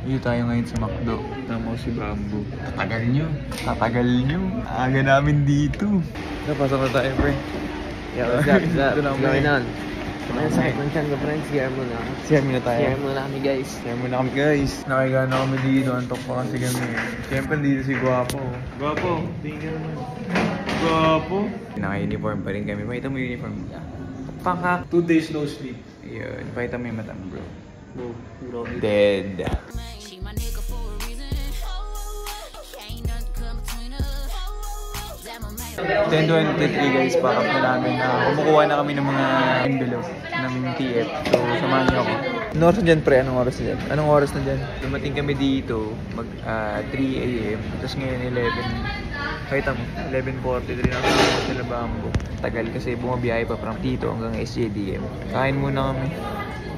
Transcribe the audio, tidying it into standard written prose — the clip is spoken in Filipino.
Dito tayo ngayon sa McDo. Tama ko si Bamboo. Tatagal nyo. Tatagal nyo. Aga namin dito. Napasok na tayo, pre. Yeah, what's up? Ito lang, What's going pre. on? Ano sa ng channel ko, friends? Share mo na. Share muna tayo. Share mo na kami, guys. Share muna kami, guys. Nakiga na kami dito. Antok pa kasi kami. Siyempre dito si Guapo. Guapo, tingin ka naman. Guapo. Naka-uniform pa rin kami. Pakita mo yung uniform. Pangka. 2 days no sleep. Yun. Pakita mo yung mata mo, bro. Dead. 10:23 guys, pack up na namin na kumukuha na kami ng mga envelope ng TF. So, samahan niyo ako. Anong oras na dyan, pre? Anong oras na dyan? Anong oras na dyan? Dumating kami dito, 3 AM. Tapos ngayon 11. Kahit mo, 11:43 na kami sa Bamboo. Tagal kasi bumabiyahe pa from dito hanggang SJDM. Kain muna kami.